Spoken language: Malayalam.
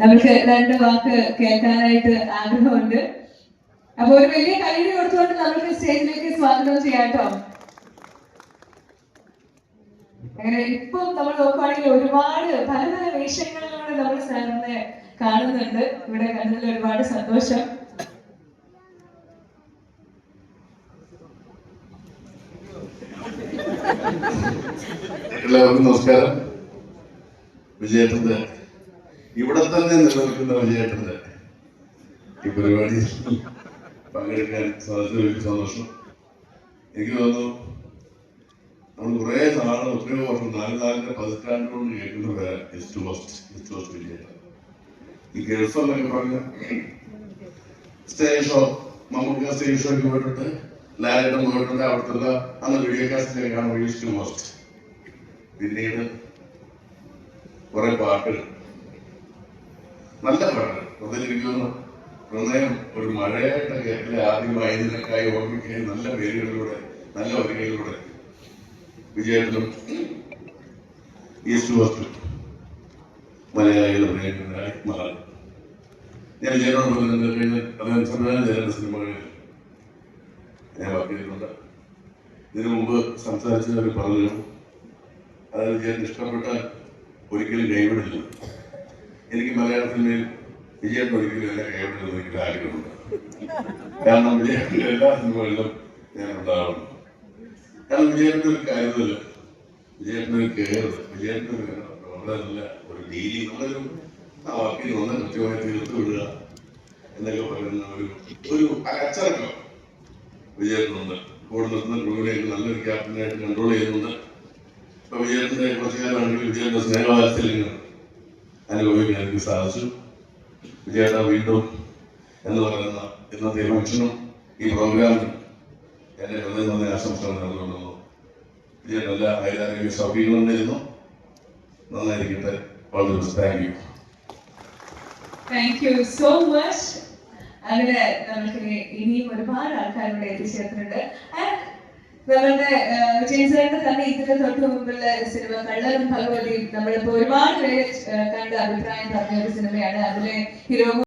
നമുക്ക് രണ്ട് വാക്ക് കേൾക്കാനായിട്ട് ആഗ്രഹമുണ്ട്. അപ്പൊ ഒരു വലിയ കൈയ്യടി കൊടുത്തുകൊണ്ട് നമുക്ക് സ്റ്റേജിലേക്ക് സ്വാഗതം ചെയ്യാട്ടോ. അങ്ങനെ ഇപ്പം നമ്മൾ നോക്കുകയാണെങ്കിൽ ഒരുപാട് പല പല വേഷങ്ങളിലൂടെ നമ്മൾ സാറിനെ കാണുന്നുണ്ട്. ഇവിടെ കണ്ടതിൽ ഒരുപാട് സന്തോഷം. എല്ലാവർക്കും നമസ്കാരം. വിജയേട്ടന്റെ ഇവിടെ തന്നെ നിലനിൽക്കുന്ന വിജയേട്ടന്റെ ഈ പരിപാടി പങ്കെടുക്കാൻ സാധിച്ചതിൽ വലിയ സന്തോഷം. എനിക്ക് തോന്നുന്നു നമ്മൾ കുറെ നാള് ഒത്തിരി വർഷം 4 പതിറ്റാണ്ട് കൊണ്ട് കേൾക്കുന്ന പേരാണ് ഈസ്റ്റ് വെസ്റ്റ് വിജയേട്ടൻ. ഈ ഗൾഫ് എന്നൊക്കെ പറഞ്ഞ സ്റ്റേജ് ഷോ, നമുക്ക് സ്റ്റേജ് ഷോയ്ക്ക് പോയിട്ടുണ്ട്, ലാലേട്ടൻ പോയിട്ടുണ്ട്. അവിടുത്തെ അന്ന് വീഡിയോ കാസ്റ്റിലേക്ക് കാണുമ്പോൾ ഈസ്റ്റ് വെസ്റ്റ്. പിന്നീട് കുറെ പാട്ടുകൾ, നല്ല പാട്ടുകൾ. അതിലിരിക്കുന്ന പ്രണയം ഒരു മഴയായിട്ട് കേട്ടില്ല. ആദ്യമായി ഇതിനൊക്കെയായി ഓർമ്മിക്കുകയും നല്ല പേരുകളിലൂടെ നല്ല വരികളിലൂടെ വിജയത്തിലും ഈസ്റ്റ് വെസ്റ്റ് മലയാളികളുടെ പ്രിയങ്കരനായി മാറി. ഞാൻ വിജയനോട് അദ്ദേഹം സംവിധാനം ചെയ്ത സിനിമകളിൽ ഞാൻ വർക്ക് ചെയ്തിട്ടുണ്ട്. ഇതിനു മുമ്പ് സംസാരിച്ചവർ പറഞ്ഞു, അതായത് വിജയൻ ഇഷ്ടപ്പെട്ടാൽ ഒരിക്കലും കൈവിടില്ല. എനിക്ക് മലയാള സിനിമയിൽ വിജയൻ ഒരിക്കലും എന്നെ കൈവിടുന്നത് എനിക്ക് ആഗ്രഹമുണ്ട്. കാരണം വിജയന്റെ എല്ലാ സിനിമകളിലും ഞാൻ ഉണ്ടാവണം. കാരണം വിജയന്റെ ഒരു കാര്യമില്ല, വിജയന്റെ ഒരു കെയർ, വിജയന്റെ ഒരു വളരെ നല്ല ഒരു ഡീലിംഗ്, നമ്മളൊരു ആ വാക്കിൽ ഒന്ന് കൃത്യമായി തീർത്തു വിടുക എന്നൊക്കെ പറയുന്ന ഒരു അച്ചടക്കം വിജയത്തിനുണ്ട്. കൂടെ നിർത്തുന്ന ക്രൂവിനെയൊക്കെ നല്ലൊരു ക്യാപ്റ്റനായിട്ട് കൺട്രോൾ ചെയ്യുന്നുണ്ട്. ഇപ്പൊ വിജയത്തിന്റെ കുറച്ചു കാലമാണെങ്കിൽ വിജയന്റെ സ്നേഹവാത്സല്യങ്ങൾ അനുഭവിക്കാൻ എനിക്ക് സാധിച്ചു. വിജയേട്ട വീണ്ടും എന്ന് പറയുന്ന ഇന്നത്തെ ഫംഗ്ഷനും ഈ പ്രോഗ്രാമിനും എന്റെ ഹൃദയം നന്ദി ആശംസകൾ നൽകുന്നു. വിജയേട്ട എല്ലാ ആയിരാരോഗ്യ സൗകര്യങ്ങളും നേരുന്നു. നന്നായിരിക്കട്ടെ. വളരെ thank you. Thank you so much. അങ്ങനെ നമുക്ക് ഇനിയും ഒരുപാട് ആൾക്കാരുടെ എത്തിച്ചേർന്നിട്ടുണ്ട്. നമ്മളുടെ വിജയൻ സാറിന്റെ തന്നെ ഇതിന് തൊട്ട് മുമ്പുള്ള സിനിമ കള്ളനും ഭഗവതിയും നമ്മളിപ്പോ ഒരുപാട് പേര് കണ്ട് അഭിപ്രായം പറഞ്ഞ ഒരു സിനിമയാണ്. അതിലെ ഹീറോ